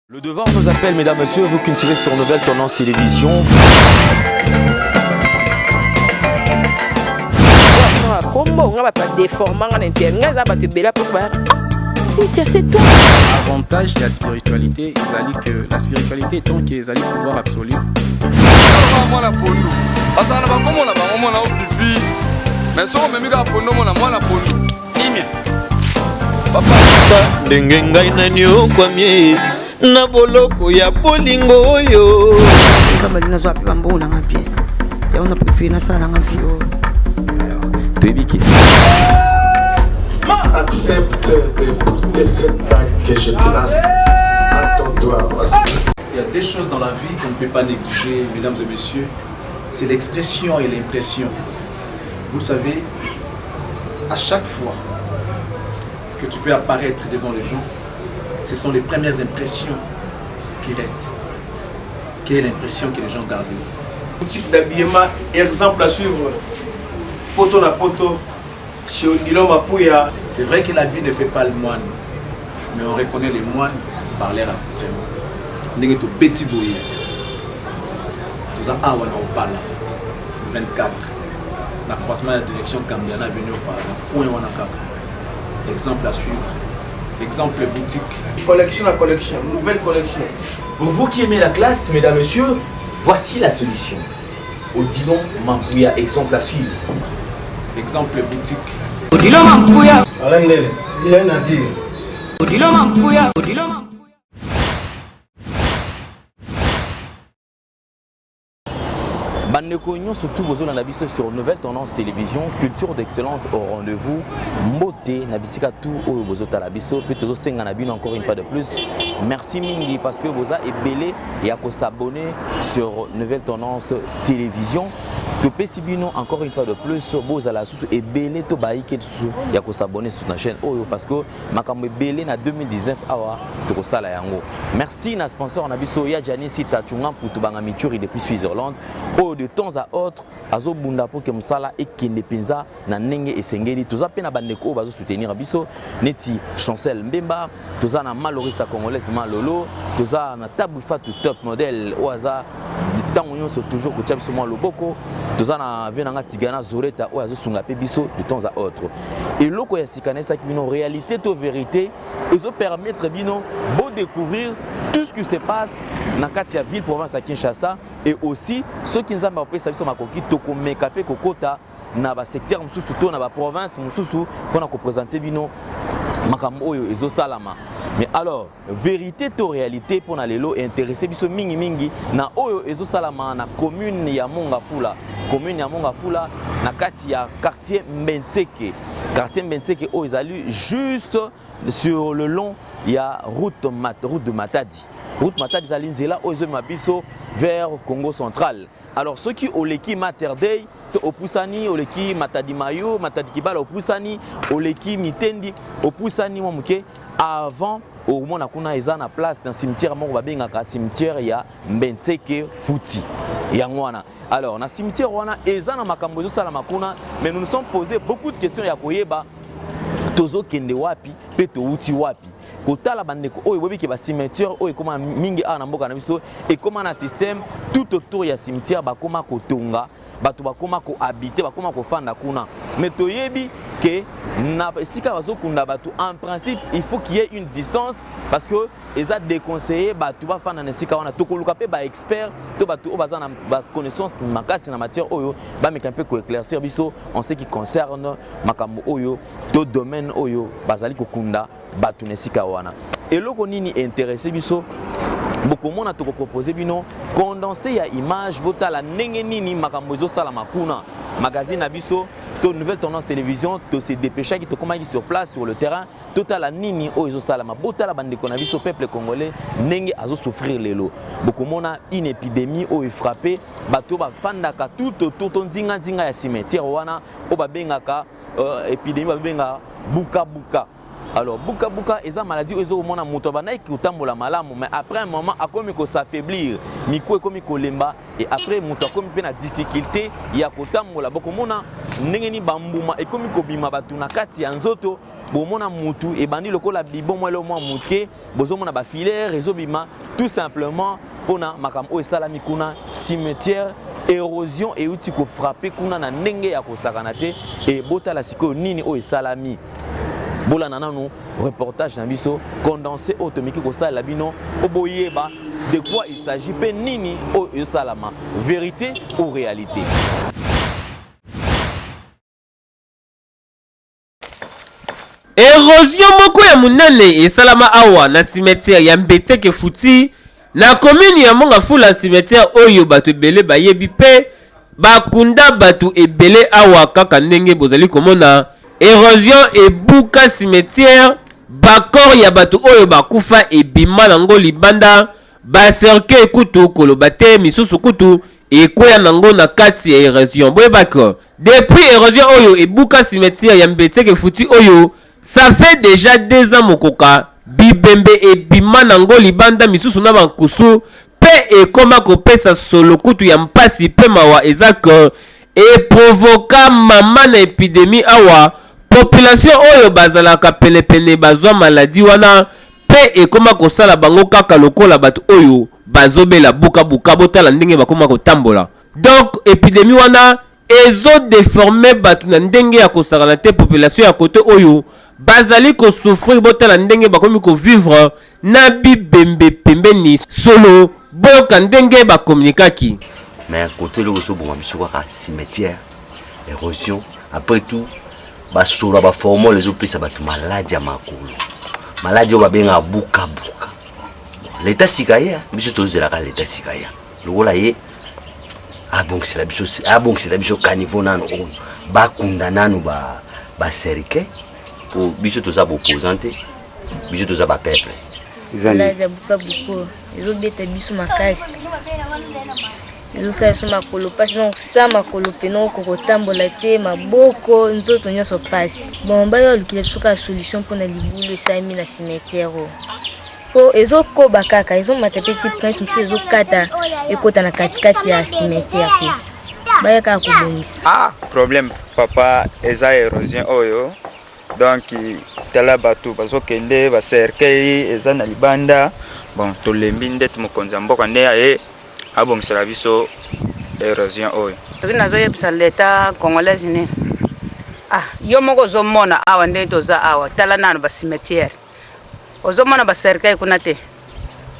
Le devoir nous appelle, mesdames, messieurs, vous qui nous suivez sur Nouvelle Tendance Télévision. Avantage de la spiritualité, que la spiritualité est donc qu'ils allaient pouvoir absolu. ndenge ngai nani okwamie na boloko ya bolingo oyo nzambe nazwa pe bambo nanga bien ya on a préféré na sala nanga vie toyebi kisi accepte d'écouter cette bague que je place à ton doigt. Il y a des choses dans la vie qu'on ne peut pas négliger, mesdames et messieurs. C'est l'expression et l'impression. Vous savez, à chaque fois que tu peux apparaître devant les gens, ce sont les premières impressions qui restent. Quelle est l'impression que les gens gardent? Boutique d'habillement, exemple à suivre. Poto na poto, chez Ondilo Mapouya. C'est vrai que la vie ne fait pas le moine, mais on reconnaît les moines par leur accoutrement. Nous sommes petit bouillé. Nous sommes à 24. La croissance de la direction Cambiana venu au Parlement. Exemple à suivre. Exemple boutique. Collection à collection, nouvelle collection. Pour vous qui aimez la classe, mesdames, messieurs, voici la solution. Odilon Mampouya, exemple à suivre. Exemple boutique. Odilon Mampouya. Alain Lele, rien à dire. Odilon Mampouya. Odilon Mampouya. Bandeko Nyon, surtout vos zones en sur Nouvelle Tendance Télévision, culture d'excellence au rendez-vous, moté, nabisika tout au bozota labiso, puis toujours senganabine encore une fois de plus. Merci Mingi parce que vous avez belé et à s'abonner sur Nouvelle Tendance Télévision. Que Pessibino encore une fois de plus, vous allez et belé to baïke et à s'abonner sur la chaîne Oyo parce que makambe belé na 2019 awa to sala yango. Merci na sponsor nabiso ya Jani Sita Tunga pour to banga mituri depuis Switzerland. De temps à autre, azo bunda pour que musala et kende penza na nenge esengeli toza pe na bandeko bazo soutenir biso neti Chancel Mbemba toza na Malorisa congolaise Malolo toza na Tabu Fatou top modèle oaza tango nyonso toujours ko tia biso mo loboko toza na venanga Tigana Zoreta oazo sunga pe biso de temps à autre et loko ya sikanesa kino réalité to vérité ezo permettre bino beau découvrir tout ce qui se passe dans la ville province à Kinshasa et aussi ceux qui nous ont appris ça makoki toko mekape kokota na ba secteur mususu to na ba province mususu pour présenter bino makambo oyo ezo salama. Mais alors vérité to réalité pour na lelo intéressé biso mingi mingi na oyo ezo salama na commune ya Mongafula na kati ya quartier Mbenteke oyo ezali juste sur le long il y a route de Matadi. Route Matadi ezali nzela oyo ezo mabiso vers Congo central. Alors ceux qui ont l'équipe Mater Day, au Poussani, au l'équipe Matadi Mayo, Matadi Kibala, au Poussani, au l'équipe Mitendi, au Poussani, avant, au moment où on a une place dans cimetière, on va bien un cimetière, il y a Mbenteke Fouti. Alors, dans le cimetière, on a un makambozo salamakuna, mais nous nous sommes posé beaucoup de questions. Il y a tozo kende wapi, peto uti wapi. Kotala bandeko oyo bobi ke ba cimetière oyo koma mingi ana mboka na biso et comment un système tout autour ya cimetière ba koma kotonga bato ba koma ko habiter ba koma ko fanda kuna mais toyebi que na sika bazo kunda bato en principe il faut qu'il y ait une distance parce que eza déconseillé bato ba fanda na sika wana tokoluka pe ba expert to bato o baza na ba connaissance makasi na matière oyo ba meka pe ko éclaircir biso en ce qui concerne makambo oyo to domaine oyo bazali kokunda bato na sika wana eloko nini intéressé biso beaucoup mona to proposer bino condenser ya image votala ndenge nini makambo ezo sala makuna magazine abiso to Nouvelle Tendance Télévision to se dépêcher qui to comment sur place sur le terrain total nini o ezo sala mabotala bandeko na biso peuple congolais ndenge azo souffrir lelo beaucoup mona une épidémie o frappé bato ba fandaka tout autour to nzinga ya cimetière wana o ba bengaka épidémie ba benga buka Alors buka buka eza maladie ozo mona moto bana ki utambola malamu mais après un moment akomi ko s'affaiblir miko ekomi ko lemba et après moto akomi pe na difficulté ya kotambola boko mona ndenge ni bambuma ekomi ko bima batu na kati ya nzoto bomona mutu et bandi lokola bibon moi le moi muke bozo mona ba filaire ezobima tout simplement pona makambo esalami kuna cimetière érosion et outi ko frapper kuna na ndenge ya kosakana te et botala siko nini o esalami bola nanano reportage na biso condensé automiki ko sala bino oboyeba de quoi il s'agit pe nini o esalama vérité ou réalité. Érosion moko ya munene esalama awa na cimetière ya Mbetseke Futi na commune ya Mongafula cimetière oyo bato ebele bayebi pe bakunda bato ebele awa kaka ndenge bozali komona érosion ebuka cimetière bakor ya bato oyo bakufa ebima nango libanda baserke kutu koloba te misusu kutu ekoya nango na kati ya érosion boyebaka depuis érosion oyo ebuka cimetière ya Mbetseke Futi oyo ça fait déjà 2 ans mokoka bibembe ebima nango libanda misusu na bankusu pe ekoma kopesa solo kutu ya mpasi pe mawa ezaka e provoka mama na épidémie awa population oyo bazalaka penepene bazwa maladie wana pe ekoma kosala bango kaka lokola bato oyo bazobela buka buka botala ndenge bakoma kotambola donc épidémie wana ezo déformer bato na ndenge ya kosakana te population ya kote oyo bazali ko souffrir botala ndenge bakomi ko vivre na bibembe pembeni solo boka ndenge ba communiquaki mais côté le so bon biso ka cimetière érosion après tout ba solo ba former les opesa bato maladie ya makolo maladie ba benga buka buka l'état sikaya biso tozela ka l'état sikaya lokola ye c'est la biso caniveau nano ba kunda nano ba serike pour biso toza opposante biso toza ba peuple la buka buko ezo beta biso makasi ezo sa so makolo pasi non sa makolo peno ko tambola te maboko nzoto nyoso pasi bon ba yo lukile suka solution pour na libulu esami na cimetière po ezo ko bakaka ezo matapeti prince monsieur ezo kata ekota na katikati ya cimetière pe ba ka ko bonisa problème papa eza érosion oyo donc tala bato bazokende baserkei eza na libanda bon tolembi ndeti mokonzi ya mboka nde aye abongisela biso érosion oyo toki nazoyebisa leta congolaise nini yo moko ozomona awa nde toza awa tala nano bacimetière ozomona baserkei kuna te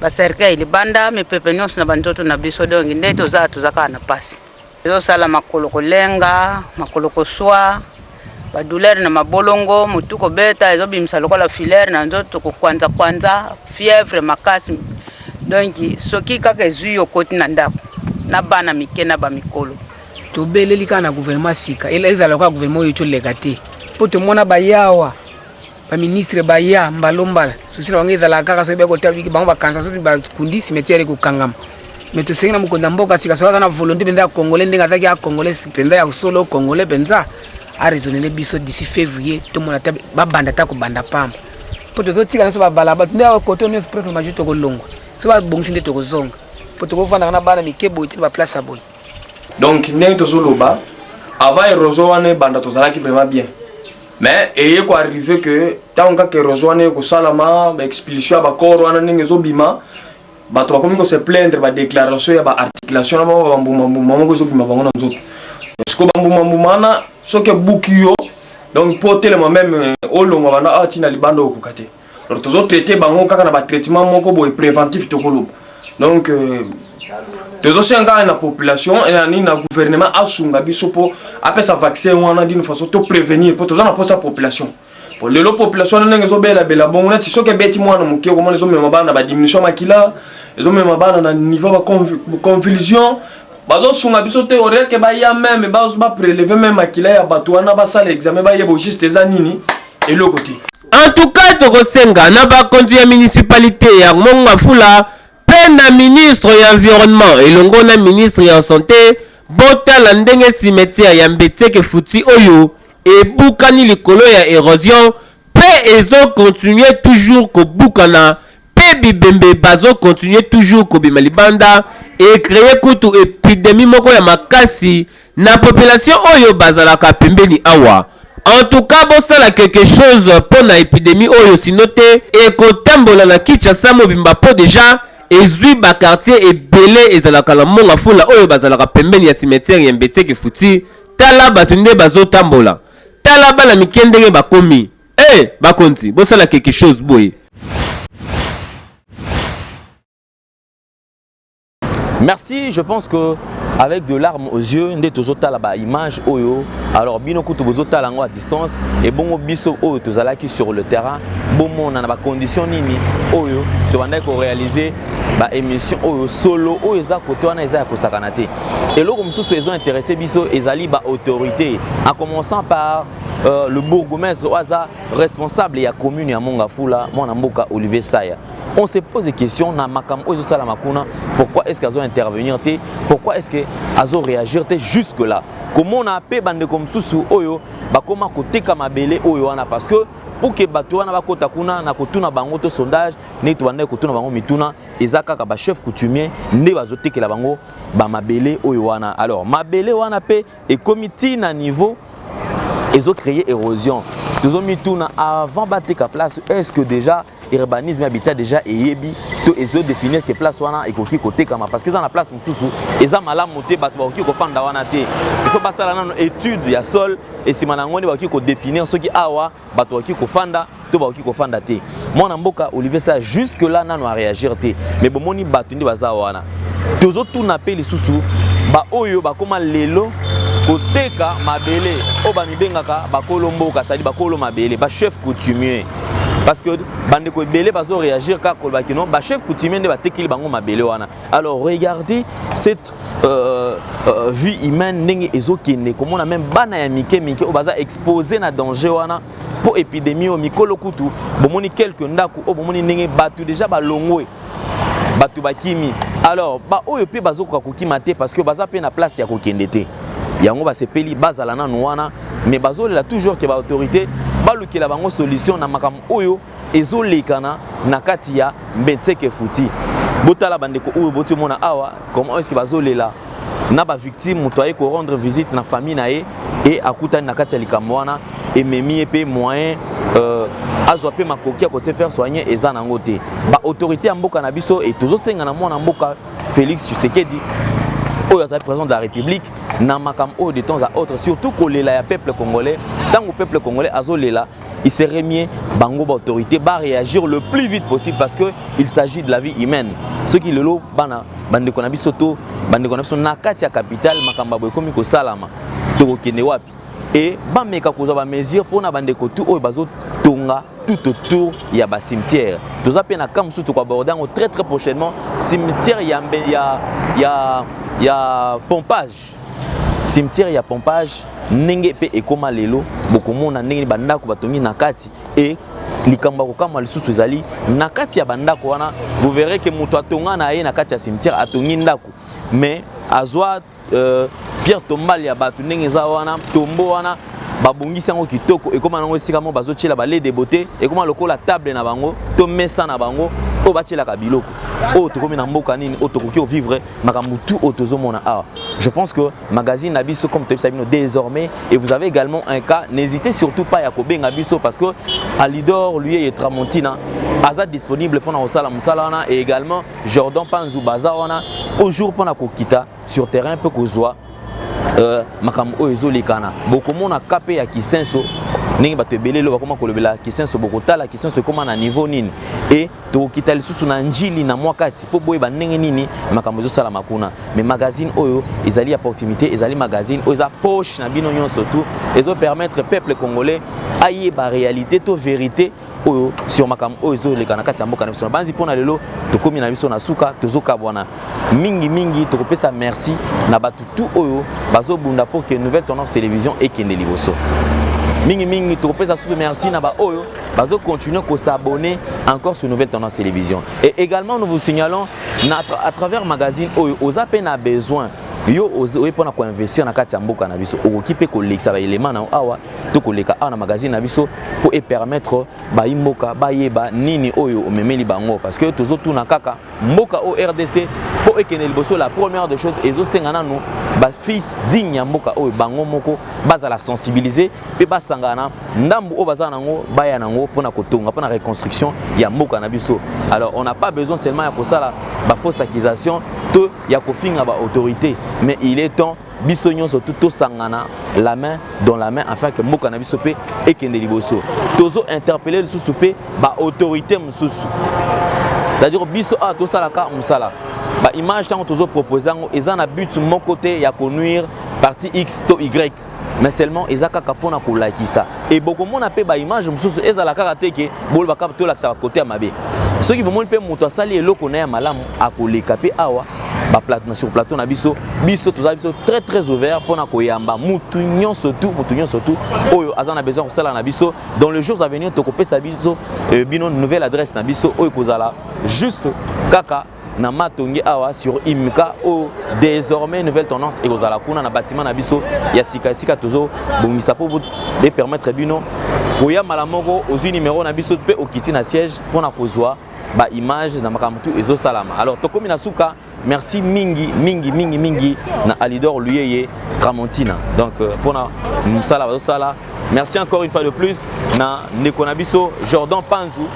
baserkei libanda mipepe nyonso na banzoto na biso dongi nde toza kaka na pasi ezosala makolo kolenga makolo koswa badouleur na mabolongo mutu kobeta ezobimisa lokola filaire na nzoto kokwanza fièvre makasi donc soki kaka ezwi yo koti na ndako na bana mike na bamikolo tobeleli kaka na gouvernement sika ezala lokola gouvernement oyo toleka te mpo tomona bayawa baministre baya mbalombala susi na bango ezala kaka soki bekotabiki bango bakanisa soki bakundi cimetière ekokangama mais tosengi na mokonzi ya mboka sika soki aza na volonté mpenza ya congolais ndenge azaki ya congolais mpenza ya solo congolais mpenza arraisonner biso d'ici février tout mon attaque babanda ta ko banda pamba pour to tika na so babala ba nda côté on est préfet major to ko longo so ba bongisi nde to ko zonga pour to ko vanda na bana mikebo iti ba place aboy donc ndenge to zoloba avant érosion wana banda to zalaki vraiment bien mais et ko arrivé que tant que érosion wana ko salama ba expulsion ba corps wana ndenge zo bima ba to komi ko se plaindre ba déclaration ya ba articulation na ba mbuma ko zo bima bango na nzoto parce que ba mbuma ce que Bukio, donc pour tellement même au long on a tina libando au kate. Alors tous autres traités bango kaka na ba traitement moko boy préventif to kolo. Donc tous aussi encore la population et na gouvernement asunga biso po après sa vaccin wana d'une façon to prévenir pour tous on a pour sa population. Pour les population na ngezo bela bon on a ti soke beti mwana muke ko mona zo mema bana ba diminution makila, zo mema bana na niveau ba convulsion. Bazo sunga biso te ore ke ba ya même bazo ba prélever même makila ya bato wana ba sala examen ba yebo juste za nini et le côté en tout cas to kosenga na ba kontu ya municipalité ya Mongafula pe na ministre ya environnement elongo na ministre ya santé botala ndenge cimetière ya Mbetseke Futi oyo ebukani likolo ya érosion pe ezo continuer toujours ko bukana pe bibembe bazo continuer toujours ko bima libanda et créer kutu épidémie moko ya makasi na population oyo bazalaka pembeni awa. En tout cas, bosala quelque chose pour la épidémie oyo sinote et kotambola na Kinshasa mobimba po déjà ezui ba quartier ebele ezalaka la monga fula oyo bazalaka pembeni ya cimetière ya Mbetseke Futi. Tala batunde bazo tambola. Tala bala mikendenge bakomi. Bakonti, bosala quelque chose boye. Merci, je pense que avec de larmes aux yeux, nde tozota la image oyo. Alors bino kutu bozota lango à distance et bongo biso oyo tozalaki sur le terrain. Bomo na ba condition nini oyo to banda ko réaliser ba émission oyo solo oyo za koto wana eza ko sakanate. Et loko mususu ils ont intéressé biso ezali ba autorité en commençant par le bourgmestre oaza responsable ya commune ya Mongafula mwana mboka Olivier Saya. On se pose des questions na makam oyo sala makuna, pourquoi est-ce qu'ils ont intervenir té, pourquoi est-ce que azo réagir té jusque là. Comment on a appelé bande comme susu oyo ba koma côté kamabele oyo wana parce que pour que bato wana ba kota kuna na kotuna bango to sondage ne to bande kotuna bango mituna ezaka ka ba chef coutumier ne bazote ke la bango ba mabele oyo wana. Alors mabele wana pe et comité na niveau ils ont créé érosion. Nous avons mis tout avant de battre la place. Est-ce que déjà l'urbanisme habitat déjà et yebi to ils ont définir que place wana et koki côté kama parce que dans la place mususu ils ont mal monter battre koki ko fanda wana té. Il faut passer là dans étude ya sol et si manangoni koki ko définir ce qui awa battre koki ko fanda to koki ko fanda té. Mon mboka Olivier ça jusque là nano a réagir té. Mais bon moni battu ndi baza wana. Tozo tout napé les susu ba oyo ba koma lelo koteka mabele oba mibengaka bakolo mboka sali bakolo mabele ba chef coutumier parce que bande ko belé bazo réagir ka kolbaki non ba chef coutumier nde batekili bango mabele wana. Alors regardez cette vie humaine ndenge ezokende comment on a même bana ya mike obaza exposé na danger wana pour épidémie au mikolo kutu bomoni quelques ndaku o bomoni ndenge batu déjà balongwe batu bakimi. Alors ba oyo pe bazo ko kokimate parce que baza pe na place ya kokende te. Yango ba sepeli bazalana nouana mais bazole la toujours que ba autorité baluki la bango solution na makam oyo ezolekana na kati ya Mbetseke Futi. Botala bandeko oyo boti mona awa comment est-ce que bazole la na ba victime mutoye ko rendre visite na famille na et akuta na kati ya likamwana et memi pe moyen azwa pe makoki ko se faire soigner eza nango te. Ba autorité ya mboka na biso et tozo senga na mwana mboka Félix Tshisekedi oyo azali président de la République na makam oyo de temps à autre surtout kolela ya peuple congolais tant que peuple congolais azolela il serait mieux bango ba autorité ba réagir le plus vite possible parce que il s'agit de la vie humaine ceux qui lelo bana bande ko na biso to bande ko na biso na kati ya capitale makamba boy komi ko salama to kende wapi et ba meka ko za ba mesure pour na bande ko tout oyo bazo tonga tout autour ya ba cimetière toza pe na kamsu to ko aborder très très prochainement cimetière ya pompage cimetière ya pompage nenge pe ekoma lelo bokomona ndenge bandako batongi na kati et likambo ko kama lisusu ezali na kati ya bandako wana vous verrez que muto atonga na ye na kati ya cimetière atongi ndako mais azwa pierre tombale ya bato ndenge za wana tombo wana babongisi yango kitoko ekoma nango esika mo bazotiela ba lait de beauté ekoma lokola table na bango to mesa na bango o batielaka biloko o tokomi na mboka nini o tokoki vivre makambo tout o tozomona awa. Je pense que magazine Nabiso comme tu sais désormais et vous avez également un cas n'hésitez surtout pas à kobenga Nabiso parce que Alidor lui et Tramontina aza disponible pour na osala musalana et également Jordan Panzou Bazawana au jour pour na kokita sur terrain peu kozwa makambo oyo ezolekana bokomona kape ya Kisenso ndenge bato ebele lo bakoma kolobela Kisenso bokotala Kisenso ekoma na niveau nini et tokokita lisusu na njili na mwa kati po boyeba ndenge nini makambo ezosala makuna mais magazine oyo ezali ya proximité ezali magazine oyo eza poche na bino nyonso tout ezopermettre peuple congolais ayeba réalité to vérité oyo sur makambo oyo ezoleka na kati ya mboka na biso na banzi mpona lelo tokomi na biso na suka tozokabwana mingi tokopesa merci na bato tout oyo bazobunda pour que Nouvelle Tendance Télévision ekende liboso mingi tokopesa sous merci na ba oyo bazo continuer ko s'abonner encore sur Nouvelle Tendance Télévision et également nous vous signalons à travers magazine oyo oza pe na besoin yo oye pona ko investir na kati ya mboka na biso okoki pe ko lexa ba élément na awa to koleka na magazine na biso pour permettre ba imboka ba yeba nini oyo omemeli bango parce que tozo tuna kaka mboka au RDC pour ekene liboso la première des choses ezo sengana no ba fils digne ya mboka oyo bango moko bazala sensibiliser pe basangana ndambu o bazana ngo baya nango pona kotonga pona reconstruction ya mboka na biso. Alors on n'a pas besoin seulement ya kosala ba fausse accusation to ya kofinga ba autorité, mais il est temps biso nyonso tout sangana la main dans la main afin que mboka na biso pe ekende liboso tozo interpeller lisusu pe ba autorité mususu, c'est-à-dire biso a to salaka musala ba image tant tozo proposer ngo ezana but mon côté ya connuire partie X to Y, mais seulement ezaka kapona ko like ça et beaucoup mon appel ba image mususu ezala kaka teke bol ba kapto la ça côté mabe ceux qui vont pe moto sali eloko na ya malamu akoleka pe awa ba plateau sur plateau na biso toza biso très ouvert pona koyamba mutu nyonso tout oyo azana besoin ko sala na biso dans les jours à venir to kopesa biso bino nouvelle adresse na biso oyo kozala juste kaka na matongi awa sur Imka o désormais nouvelle tendance et kozala kuna na bâtiment na biso ya sika tozo bongisa pour de permettre bino koya malamoko ozi numéro na biso pe okiti na siège pona kozwa ba image na makamtu ezo salama. Alors tokomi na suka merci mingi na Alidor Luyeye Ramontina donc pona musala sala merci encore une fois de plus na ndeko na biso Jordan Panzou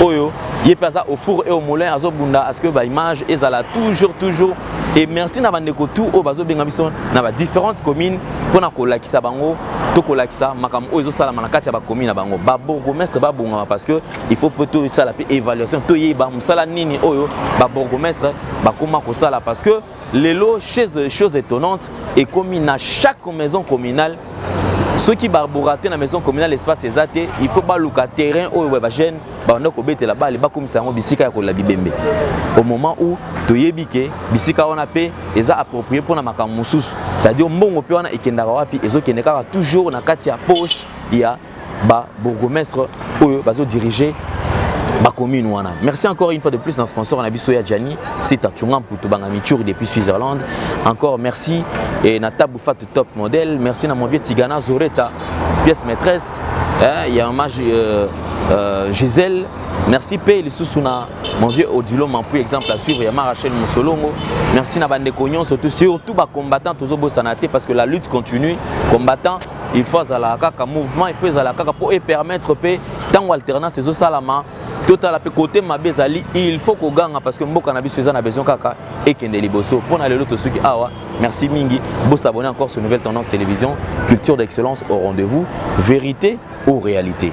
oyo yepaza au four et au moulin azobunda à ce que ba image ezala toujours et merci na bandeko tout o bazo benga biso na ba différentes communes pona ko lakisa bango to ko lakisa makambo oyo ezosala na kati ya ba commune na bango ba bourgmestre ba bonga parce que il faut plutôt ça la évaluation to yeba musala nini oyo ba bourgmestre ba koma ko sala parce que les lots chose étonnante et commune à chaque maison communale. Ceux qui barbouratent la maison communale l'espace exacté, il faut pas louer terrain où les jeunes bande ko bete là-bas les ba comme ça bisika ko la bibembe. Au moment où toyebike bisika on a paix eza approprié pour na makambo mususu. C'est-à-dire mbongo pe wana ekendaka wapi ezo kendeka toujours na kati ya poche ya ba bourgmestre oyo bazo diriger ba commune wana. Merci encore une fois de plus un sponsor na biso ya Jani, c'est Tachungam pour to bangamiture depuis Switzerland. Encore merci et na Taboufa top modèle, merci na mon vieux Tigana Zoreta, pièce maîtresse. Il y a un mage Gisèle. Merci P les sous-souna mon vieux Odilo Mampou exemple à suivre ya Rachel Mosolongo. Merci na bande cognon surtout ba combattant tozo bosanaté parce que la lutte continue. Combattant il faut la kaka mouvement, il faut la kaka pour permettre pe tant alternance ces salama total à côté mabezali il faut qu'on gagne parce que mboka na biso ezana besoin kaka et kende liboso pour na lelo to suki awa. Merci mingi bo s'abonner encore sur Nouvelle Tendance Télévision, culture d'excellence au rendez-vous, vérité ou réalité.